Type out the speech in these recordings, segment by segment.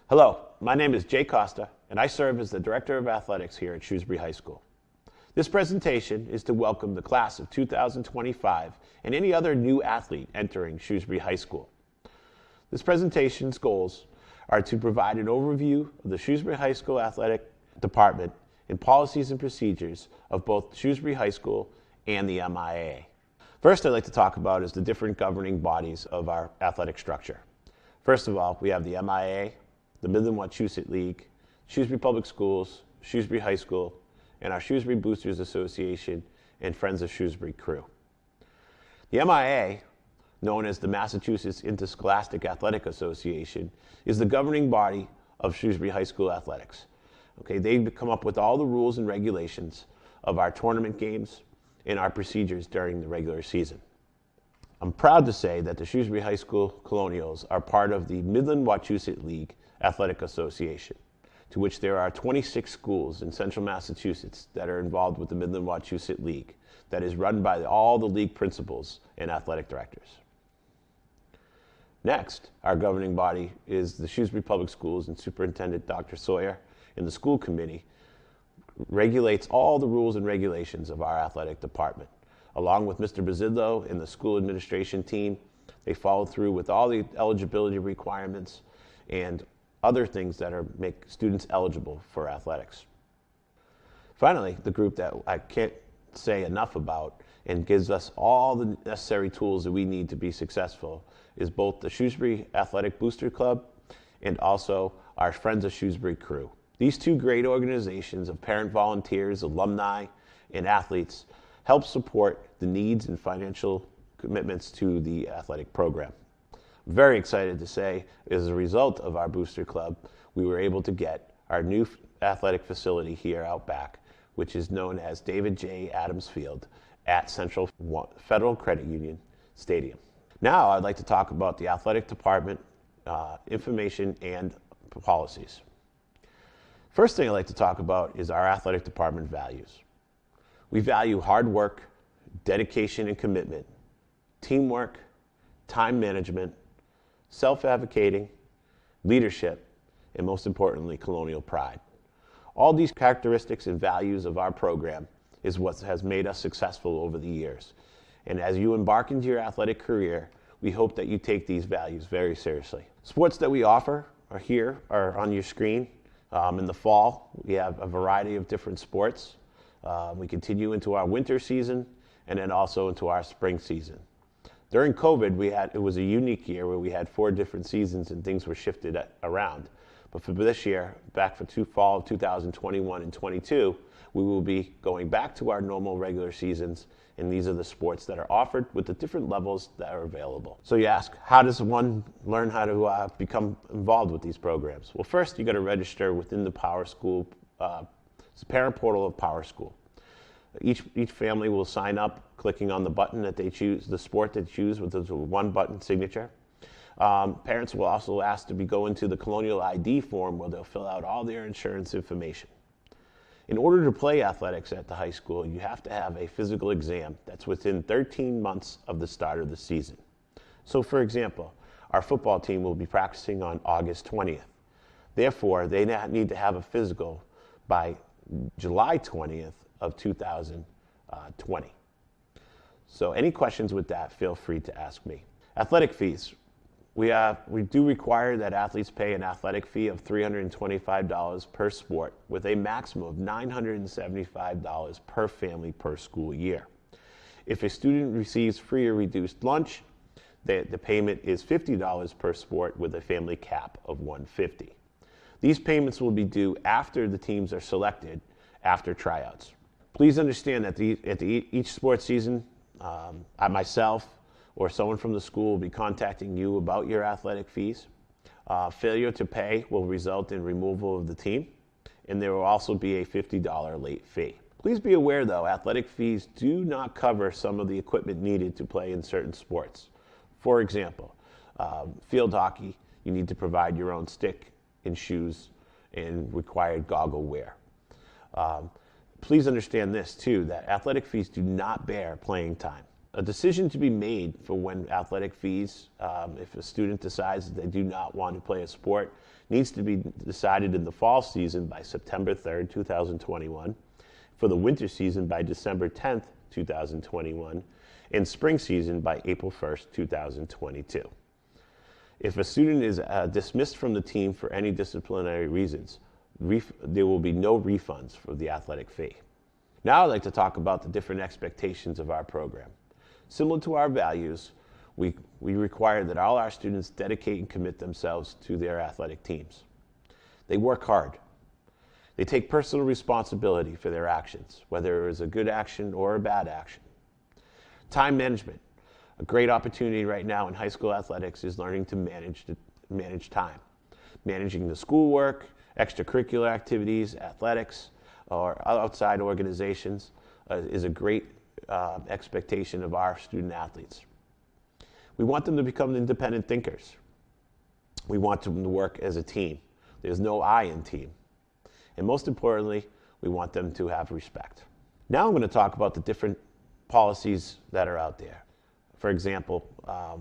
Hello, my name is Jay Costa, and I serve as the Director of Athletics here at Shrewsbury High School. This presentation is to welcome the class of 2025 and any other new athlete entering Shrewsbury High School. This presentation's goals are to provide an overview of the Shrewsbury High School Athletic Department and policies and procedures of both Shrewsbury High School and the MIAA. First, I'd like to talk about is the different governing bodies of our athletic structure. First of all, we have the MIAA, the Midland Wachusett League, Shrewsbury Public Schools, Shrewsbury High School, and our Shrewsbury Boosters Association and Friends of Shrewsbury crew. The MIAA, known as the Massachusetts Interscholastic Athletic Association, is the governing body of Shrewsbury High School athletics. Okay, they've come up with all the rules and regulations of our tournament games and our procedures during the regular season. I'm proud to say that the Shrewsbury High School Colonials are part of the Midland Wachusett League Athletic Association, to which there are 26 schools in central Massachusetts that are involved with the Midland Wachusett League that is run by all the league principals and athletic directors. Next, our governing body is the Shrewsbury Public Schools, and Superintendent Dr. Sawyer and the school committee regulates all the rules and regulations of our athletic department. Along with Mr. Bazidlo and the school administration team, they follow through with all the eligibility requirements and other things that make students eligible for athletics. Finally, the group that I can't say enough about and gives us all the necessary tools that we need to be successful is both the Shrewsbury Athletic Booster Club and also our Friends of Shrewsbury crew. These two great organizations of parent volunteers, alumni, and athletes help support the needs and financial commitments to the athletic program. I'm very excited to say, as a result of our Booster Club, we were able to get our new athletic facility here out back, which is known as David J. Adams Field at Central Federal Credit Union Stadium. Now I'd like to talk about the athletic department information and policies. First thing I'd like to talk about is our athletic department values. We value hard work, dedication and commitment, teamwork, time management, self-advocating, leadership, and most importantly, colonial pride. All these characteristics and values of our program is what has made us successful over the years. And as you embark into your athletic career, we hope that you take these values very seriously. Sports that we offer are on your screen. In the fall, we have a variety of different sports. We continue into our winter season and then also into our spring season. During COVID, it was a unique year where we had 4 different seasons and things were shifted around. But for this year, back for fall of 2021 and 22, we will be going back to our normal regular seasons, and these are the sports that are offered with the different levels that are available. So you ask, how does one learn how to become involved with these programs? Well, first you got to register within the Power School, it's the parent portal of Power School. Each family will sign up clicking on the button that they choose, the sport they choose with the one button signature. Parents will also ask to go into the Colonial ID form where they'll fill out all their insurance information. In order to play athletics at the high school, you have to have a physical exam that's within 13 months of the start of the season. So for example, our football team will be practicing on August 20th. Therefore, they need to have a physical by July 20th of 2020. So any questions with that, feel free to ask me. Athletic fees. We do require that athletes pay an athletic fee of $325 per sport with a maximum of $975 per family per school year. If a student receives free or reduced lunch, the payment is $50 per sport with a family cap of $150. These payments will be due after the teams are selected after tryouts. Please understand that each sports season, myself or someone from the school will be contacting you about your athletic fees. Failure to pay will result in removal of the team, and there will also be a $50 late fee. Please be aware, though, athletic fees do not cover some of the equipment needed to play in certain sports. For example, field hockey, you need to provide your own stick and shoes and required goggle wear. Please understand this, too, that athletic fees do not bear playing time. a decision to be made for when athletic fees, if a student decides that they do not want to play a sport, needs to be decided in the fall season by September 3rd, 2021, for the winter season by December 10th, 2021, and spring season by April 1st, 2022. If a student is dismissed from the team for any disciplinary reasons, there will be no refunds for the athletic fee. Now I'd like to talk about the different expectations of our program. Similar to our values, we require that all our students dedicate and commit themselves to their athletic teams. They work hard. They take personal responsibility for their actions, whether it is a good action or a bad action. Time management. A great opportunity right now in high school athletics is learning to manage time. Managing the schoolwork, extracurricular activities, athletics, or outside organizations is a great expectation of our student athletes. We want them to become independent thinkers. We want them to work as a team. There's no I in team. And most importantly, we want them to have respect. Now I'm going to talk about the different policies that are out there. For example,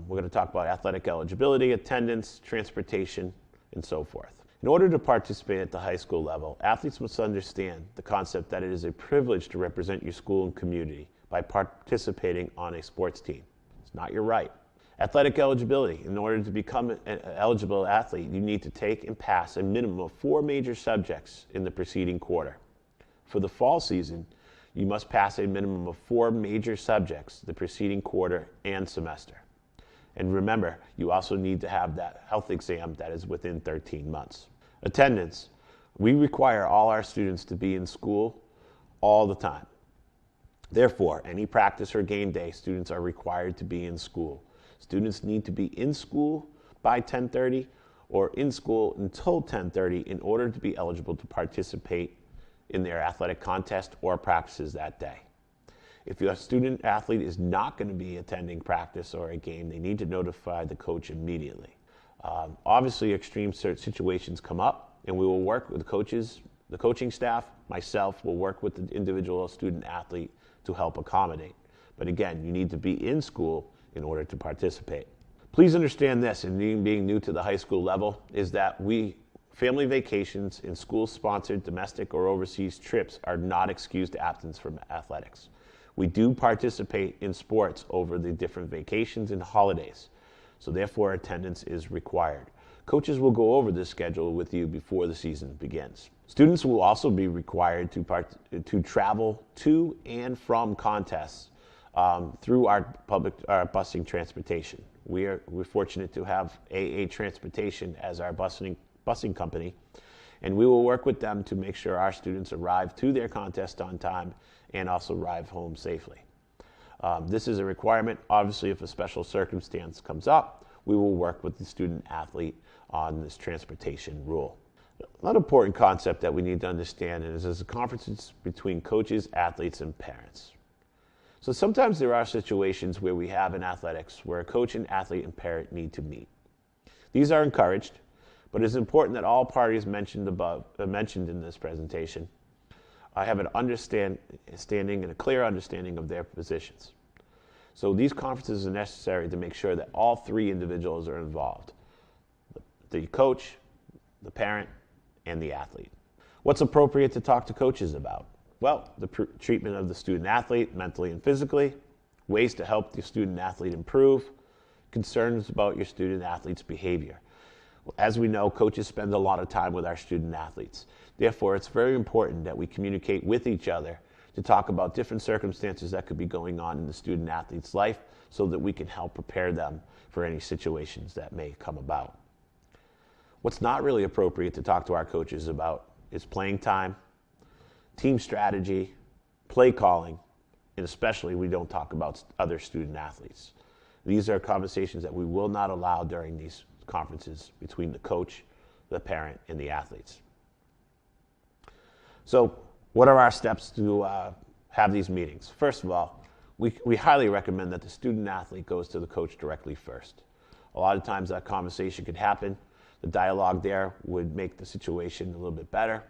we're going to talk about athletic eligibility, attendance, transportation, and so forth. In order to participate at the high school level, athletes must understand the concept that it is a privilege to represent your school and community by participating on a sports team. It's not your right. Athletic eligibility. In order to become an eligible athlete, you need to take and pass a minimum of 4 major subjects in the preceding quarter. For the fall season, you must pass a minimum of 4 major subjects the preceding quarter and semester. And remember, you also need to have that health exam that is within 13 months. Attendance. We require all our students to be in school all the time. Therefore, any practice or game day, students are required to be in school. Students need to be in school by 10:30 or in school until 10:30 in order to be eligible to participate in their athletic contest or practices that day. If your student athlete is not going to be attending practice or a game, they need to notify the coach immediately. Obviously, extreme situations come up, and we will work with the coaches, the coaching staff, myself will work with the individual student athlete to help accommodate. But again, you need to be in school in order to participate. Please understand this, and being new to the high school level, is that family vacations and school-sponsored domestic or overseas trips are not excused absence from athletics. We do participate in sports over the different vacations and holidays, so therefore attendance is required. Coaches will go over this schedule with you before the season begins. Students will also be required to travel to and from contests through our busing transportation. We're fortunate to have AA Transportation as our busing company, and we will work with them to make sure our students arrive to their contest on time and also arrive home safely. This is a requirement. Obviously, if a special circumstance comes up, we will work with the student athlete on this transportation rule. Another important concept that we need to understand is the conferences between coaches, athletes, and parents. So sometimes there are situations where we have in athletics where a coach and athlete and parent need to meet. These are encouraged, but it is important that all parties mentioned in this presentation have an understanding and a clear understanding of their positions. So these conferences are necessary to make sure that all 3 individuals are involved: the coach, the parent, and the athlete. What's appropriate to talk to coaches about? Well, the treatment of the student athlete mentally and physically, ways to help the student athlete improve, concerns about your student athlete's behavior. As we know, coaches spend a lot of time with our student athletes. Therefore, it's very important that we communicate with each other to talk about different circumstances that could be going on in the student athlete's life so that we can help prepare them for any situations that may come about. What's not really appropriate to talk to our coaches about is playing time, team strategy, play calling, and especially we don't talk about other student athletes. These are conversations that we will not allow during these conferences between the coach, the parent, and the athletes. So what are our steps to have these meetings? First of all, we highly recommend that the student athlete goes to the coach directly first. A lot of times that conversation could happen. The dialogue there would make the situation a little bit better.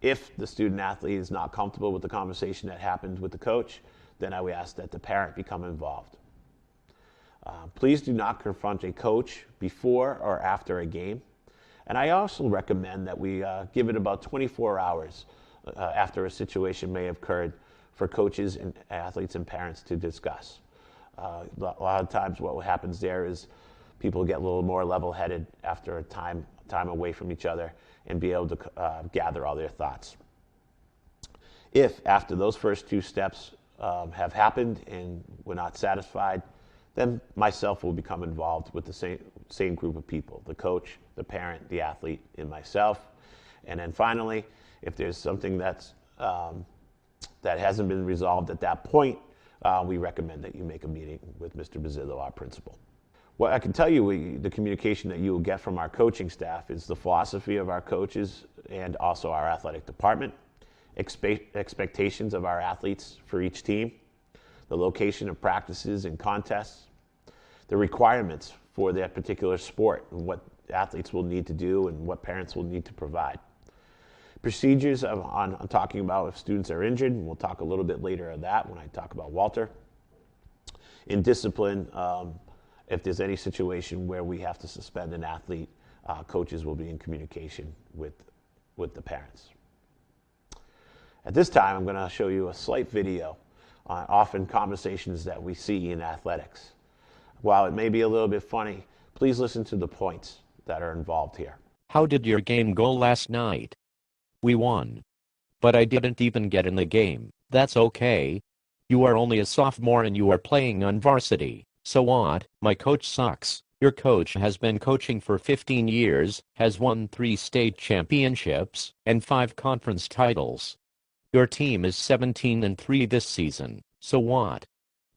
If the student athlete is not comfortable with the conversation that happened with the coach, then I would ask that the parent become involved. Please do not confront a coach before or after a game. And I also recommend that we give it about 24 hours after a situation may have occurred for coaches and athletes and parents to discuss. A lot of times what happens there is people get a little more level-headed after a time away from each other and be able to gather all their thoughts. If after those first two steps have happened and we're not satisfied, then myself will become involved with the same group of people, the coach, the parent, the athlete, and myself. And then finally, if there's something that hasn't been resolved at that point, we recommend that you make a meeting with Mr. Bazzillo, our principal. Well, I can tell you the communication that you will get from our coaching staff is the philosophy of our coaches and also our athletic department, expectations of our athletes for each team, the location of practices and contests, the requirements for that particular sport and what athletes will need to do and what parents will need to provide. Procedures on talking about if students are injured, and we'll talk a little bit later on that when I talk about Walter. In discipline, if there's any situation where we have to suspend an athlete, coaches will be in communication with the parents. At this time, I'm going to show you a slight video on often conversations that we see in athletics. While it may be a little bit funny, please listen to the points that are involved here. How did your game go last night? We won. But I didn't even get in the game. That's okay. You are only a sophomore and you are playing on varsity. So what? My coach sucks. Your coach has been coaching for 15 years, has won 3 state championships, and 5 conference titles. Your team is 17-3 this season. So what?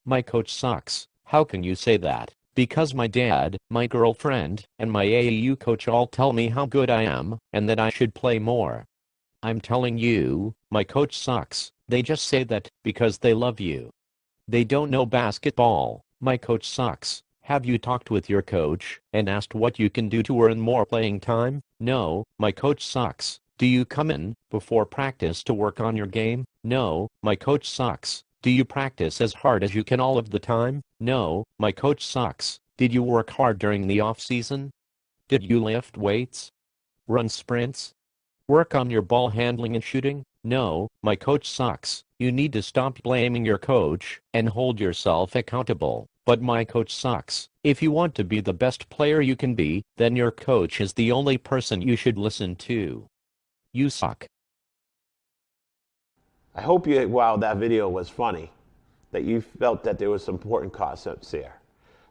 My coach sucks. How can you say that? Because my dad, my girlfriend, and my AAU coach all tell me how good I am, and that I should play more. I'm telling you, my coach sucks. They just say that because they love you. They don't know basketball. My coach sucks. Have you talked with your coach and asked what you can do to earn more playing time? No, my coach sucks. Do you come in before practice to work on your game? No, my coach sucks. Do you practice as hard as you can all of the time? No, my coach sucks. Did you work hard during the off-season? Did you lift weights? Run sprints? Work on your ball handling and shooting? No, my coach sucks. You need to stop blaming your coach and hold yourself accountable. But my coach sucks. If you want to be the best player you can be, then your coach is the only person you should listen to. You suck. I hope while that video was funny, that you felt that there was some important concepts there.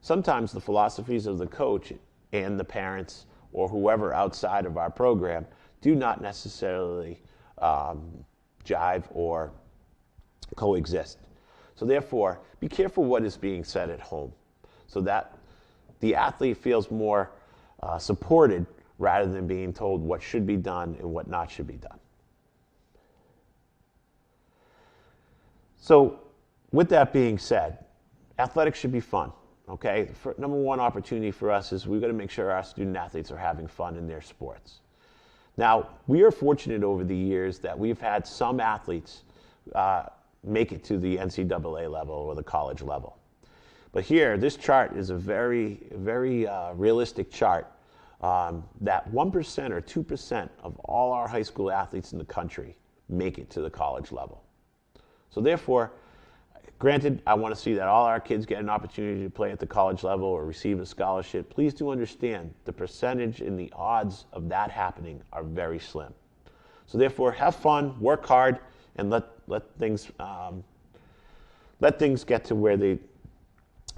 Sometimes the philosophies of the coach and the parents or whoever outside of our program do not necessarily jive or coexist. So therefore, be careful what is being said at home so that the athlete feels more supported rather than being told what should be done and what not should be done. So with that being said, athletics should be fun, okay? Number one opportunity for us is we've got to make sure our student athletes are having fun in their sports. Now, we are fortunate over the years that we've had some athletes make it to the NCAA level or the college level. But here, this chart is a very, very realistic chart that 1% or 2% of all our high school athletes in the country make it to the college level. So therefore, granted, I want to see that all our kids get an opportunity to play at the college level or receive a scholarship. Please do understand the percentage and the odds of that happening are very slim. So therefore, have fun, work hard, and let things get to where they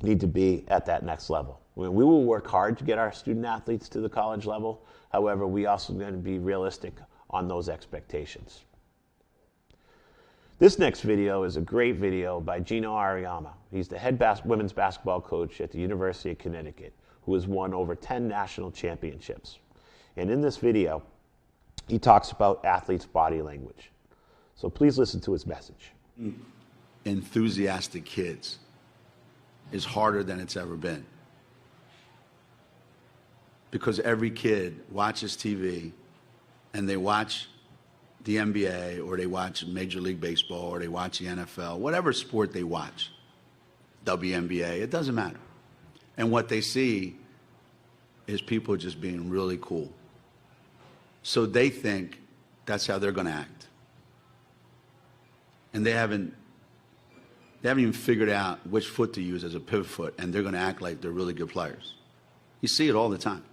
need to be at that next level. We will work hard to get our student athletes to the college level. However, we also going to be realistic on those expectations. This next video is a great video by Gino Ariyama. He's the head women's basketball coach at the University of Connecticut, who has won over 10 national championships. And in this video, he talks about athletes' body language. So please listen to his message. Enthusiastic kids is harder than it's ever been. Because every kid watches TV and they watch the NBA or they watch Major League Baseball or they watch the NFL, whatever sport they watch, WNBA, it doesn't matter. And what they see is people just being really cool. So they think that's how they're going to act. And they haven't even figured out which foot to use as a pivot foot, and they're going to act like they're really good players. You see it all the time.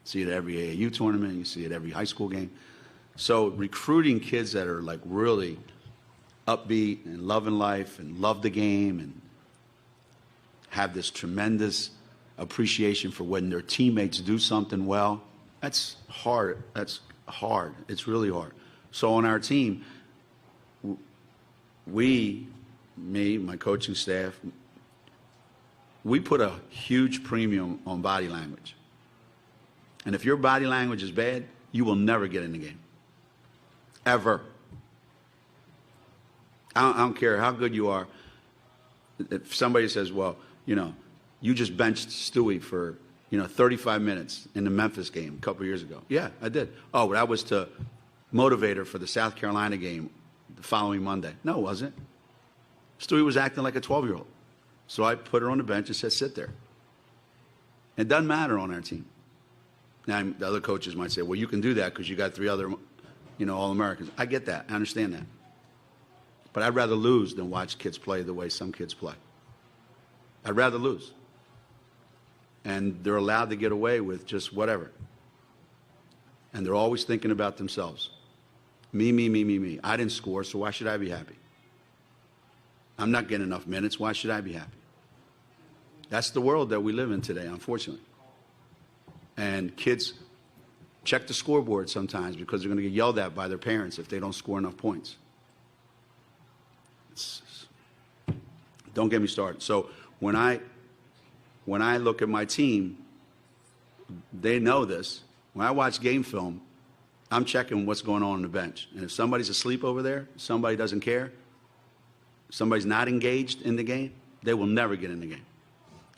You see it at every AAU tournament. You see it every high school game. So recruiting kids that are like really upbeat and loving life and love the game and have this tremendous appreciation for when their teammates do something well, that's hard. That's hard. It's really hard. So on our team, me, my coaching staff, we put a huge premium on body language. And if your body language is bad, you will never get in the game. Ever. I don't care how good you are. If somebody says, well, you just benched Stewie for, 35 minutes in the Memphis game a couple years ago. Yeah, I did. Oh, that was to motivate her for the South Carolina game the following Monday. No, it wasn't. Stewie was acting like a 12-year-old. So I put her on the bench and said, sit there. It doesn't matter on our team. Now, the other coaches might say, well, you can do that because you got 3 other, All-Americans. I get that. I understand that. But I'd rather lose than watch kids play the way some kids play. I'd rather lose. And they're allowed to get away with just whatever. And they're always thinking about themselves. Me, me, me, me, me. I didn't score, so why should I be happy? I'm not getting enough minutes. Why should I be happy? That's the world that we live in today, unfortunately. And kids check the scoreboard sometimes because they're going to get yelled at by their parents if they don't score enough points. Don't get me started. So when I look at my team, they know this. When I watch game film, I'm checking what's going on the bench. And if somebody's asleep over there, somebody doesn't care, somebody's not engaged in the game, they will never get in the game.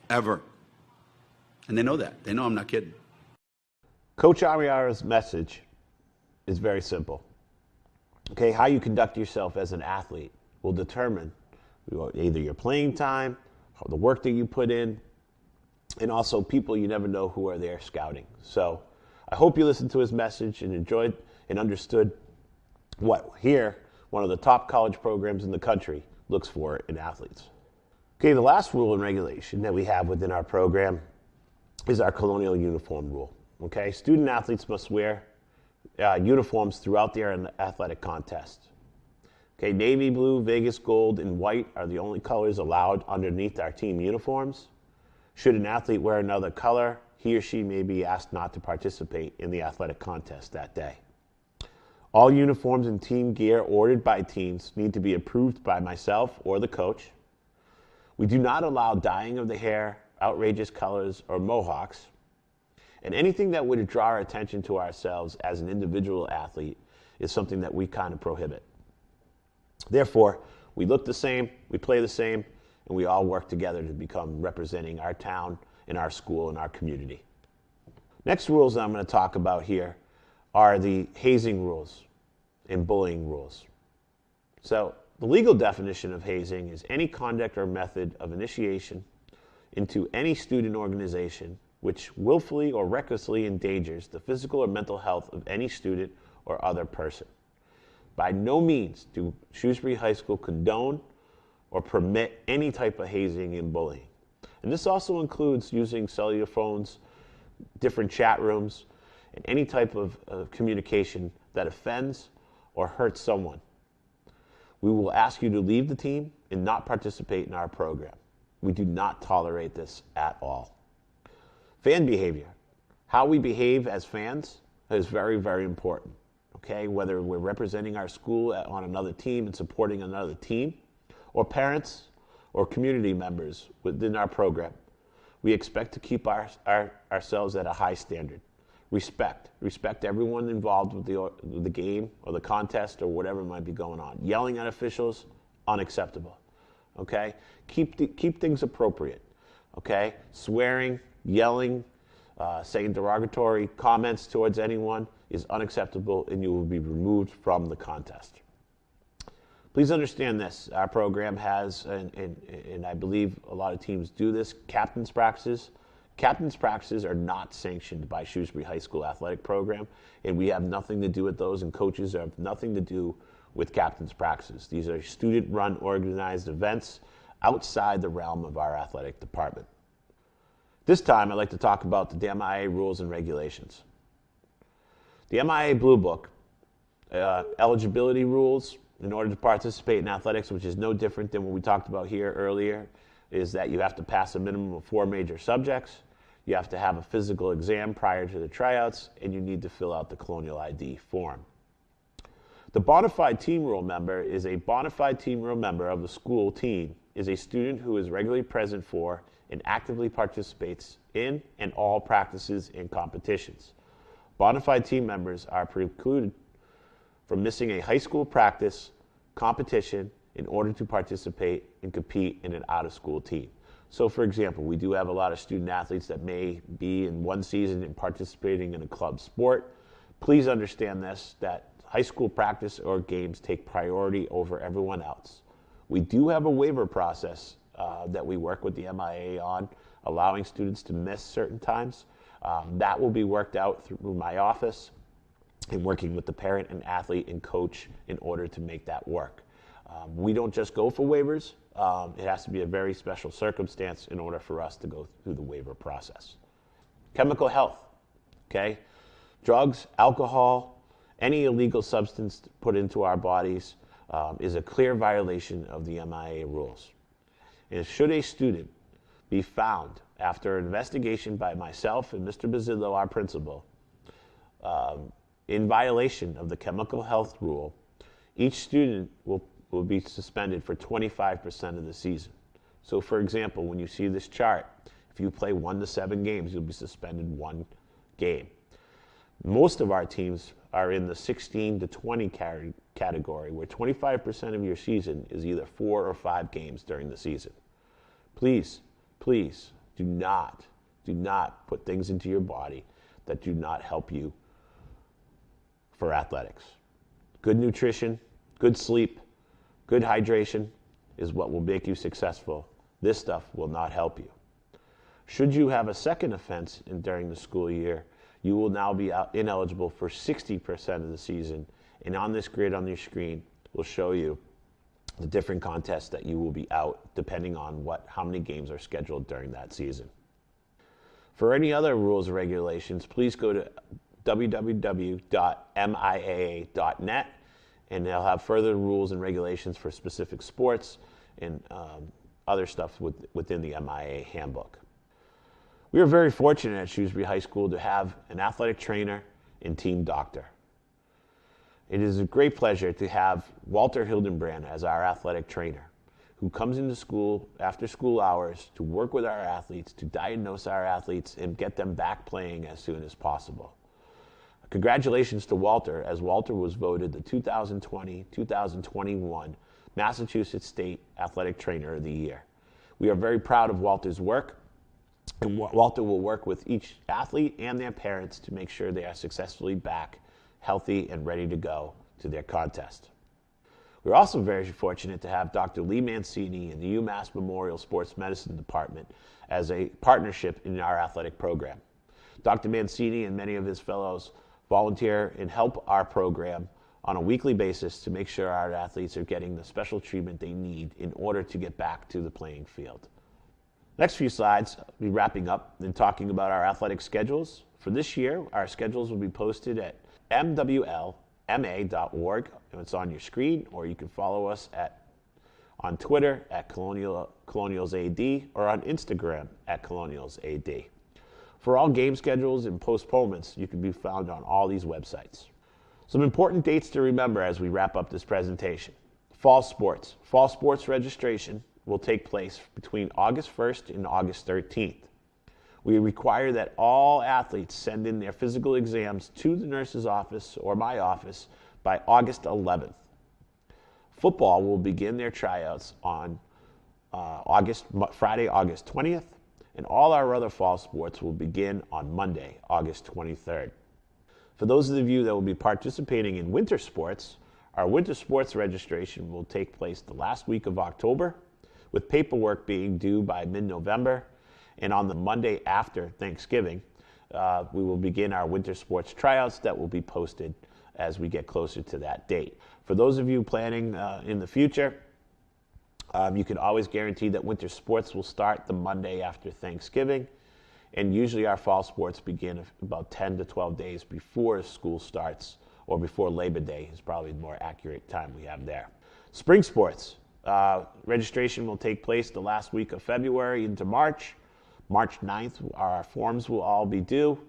Ever. And they know that. They know I'm not kidding. Coach Amiara's message is very simple. Okay, how you conduct yourself as an athlete will determine either your playing time, the work that you put in, and also people you never know who are there scouting. So I hope you listened to his message and enjoyed and understood what here, one of the top college programs in the country, looks for in athletes. Okay, the last rule and regulation that we have within our program is our colonial uniform rule. Okay, student athletes must wear uniforms throughout their athletic contest. Okay, navy blue, Vegas gold, and white are the only colors allowed underneath our team uniforms. Should an athlete wear another color, he or she may be asked not to participate in the athletic contest that day. All uniforms and team gear ordered by teams need to be approved by myself or the coach. We do not allow dyeing of the hair, outrageous colors, or mohawks. And anything that would draw our attention to ourselves as an individual athlete is something that we kind of prohibit. Therefore, we look the same, we play the same, and we all work together to become representing our town and our school and our community. Next rules that I'm going to talk about here are the hazing rules and bullying rules. So the legal definition of hazing is any conduct or method of initiation into any student organization which willfully or recklessly endangers the physical or mental health of any student or other person. By no means do Shrewsbury High School condone or permit any type of hazing and bullying. And this also includes using cellular phones, different chat rooms, and any type of communication that offends or hurts someone. We will ask you to leave the team and not participate in our program. We do not tolerate this at all. Fan behavior. How we behave as fans is very, very important. Okay, whether we're representing our school on another team and supporting another team, or parents or community members within our program, we expect to keep ourselves at a high standard. Respect everyone involved with the game or the contest or whatever might be going on. Yelling at officials, unacceptable. Okay, keep things appropriate. Okay, swearing, yelling, saying derogatory comments towards anyone is unacceptable and you will be removed from the contest. Please understand this. Our program has, and I believe a lot of teams do this, captain's practices. Captain's practices are not sanctioned by Shrewsbury High School Athletic Program, and we have nothing to do with those, and coaches have nothing to do with captain's practices. These are student-run organized events outside the realm of our athletic department. This time, I'd like to talk about the MIAA rules and regulations. The MIAA Blue Book, eligibility rules in order to participate in athletics, which is no different than what we talked about here earlier, is that you have to pass a minimum of 4 major subjects, you have to have a physical exam prior to the tryouts, and you need to fill out the Colonial ID form. The bona fide team rule member is a bona fide team rule member of the school team, is a student who is regularly present for and actively participates in and all practices and competitions. Bona fide team members are precluded from missing a high school practice, competition, in order to participate and compete in an out-of-school team. So, for example, we do have a lot of student athletes that may be in one season and participating in a club sport. Please understand this, that high school practice or games take priority over everyone else. We do have a waiver process that we work with the MIAA on, allowing students to miss certain times. That will be worked out through my office and working with the parent and athlete and coach in order to make that work. We don't just go for waivers. It has to be a very special circumstance in order for us to go through the waiver process. Chemical health, okay? Drugs, alcohol, any illegal substance put into our bodies is a clear violation of the MIAA rules. And should a student be found after an investigation by myself and Mr. Bazzillo, our principal, in violation of the chemical health rule, each student will be suspended for 25% of the season. So, for example, when you see this chart, if you play 1 to 7 games, you'll be suspended 1 game. Most of our teams are in the 16 to 20 category, where 25% of your season is either 4 or 5 games during the season. Please, please do not put things into your body that do not help you for athletics. Good nutrition, good sleep, good hydration is what will make you successful. This stuff will not help you. Should you have a second offense during the school year, you will now be ineligible for 60% of the season. And on this grid on your screen, we'll show you the different contests that you will be out depending on how many games are scheduled during that season. For any other rules and regulations, please go to www.miaa.net, and they'll have further rules and regulations for specific sports and other stuff within the MIAA handbook. We are very fortunate at Shrewsbury High School to have an athletic trainer and team doctor. It is a great pleasure to have Walter Hildenbrand as our athletic trainer, who comes into school after school hours to work with our athletes, to diagnose our athletes and get them back playing as soon as possible. Congratulations to Walter, as Walter was voted the 2020-2021 Massachusetts State Athletic Trainer of the Year. We are very proud of Walter's work, and Walter will work with each athlete and their parents to make sure they are successfully back, healthy, and ready to go to their contest. We're also very fortunate to have Dr. Lee Mancini in the UMass Memorial Sports Medicine Department as a partnership in our athletic program. Dr. Mancini and many of his fellows volunteer and help our program on a weekly basis to make sure our athletes are getting the special treatment they need in order to get back to the playing field. Next few slides, I'll be wrapping up and talking about our athletic schedules. For this year, our schedules will be posted at mwlma.org, and it's on your screen, or you can follow us on Twitter at colonialsad or on Instagram at colonialsad. For all game schedules and postponements, you can be found on all these websites. Some important dates to remember as we wrap up this presentation. Fall sports. Fall sports registration will take place between August 1st and August 13th. We require that all athletes send in their physical exams to the nurse's office or my office by August 11th. Football will begin their tryouts on Friday, August 20th, and all our other fall sports will begin on Monday, August 23rd. For those of you that will be participating in winter sports, our winter sports registration will take place the last week of October, with paperwork being due by mid-November. And on the Monday after Thanksgiving, we will begin our winter sports tryouts that will be posted as we get closer to that date. For those of you planning in the future, you can always guarantee that winter sports will start the Monday after Thanksgiving, and usually our fall sports begin about 10 to 12 days before school starts, or before Labor Day is probably the more accurate time we have there. Spring sports. Registration will take place the last week of February into March. March 9th, our forms will all be due.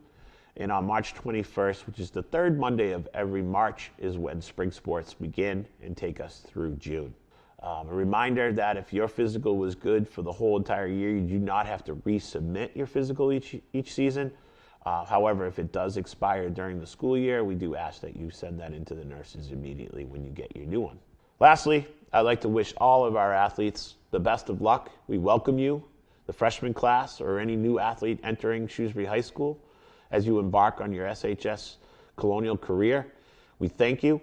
And on March 21st, which is the third Monday of every March, is when spring sports begin and take us through June. A reminder that if your physical was good for the whole entire year, you do not have to resubmit your physical each season. However, if it does expire during the school year, we do ask that you send that into the nurses immediately when you get your new one. Lastly, I'd like to wish all of our athletes the best of luck. We welcome you, the freshman class, or any new athlete entering Shrewsbury High School, as you embark on your SHS Colonial career. We thank you,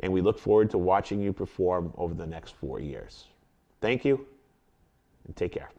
and we look forward to watching you perform over the next 4 years. Thank you, and take care.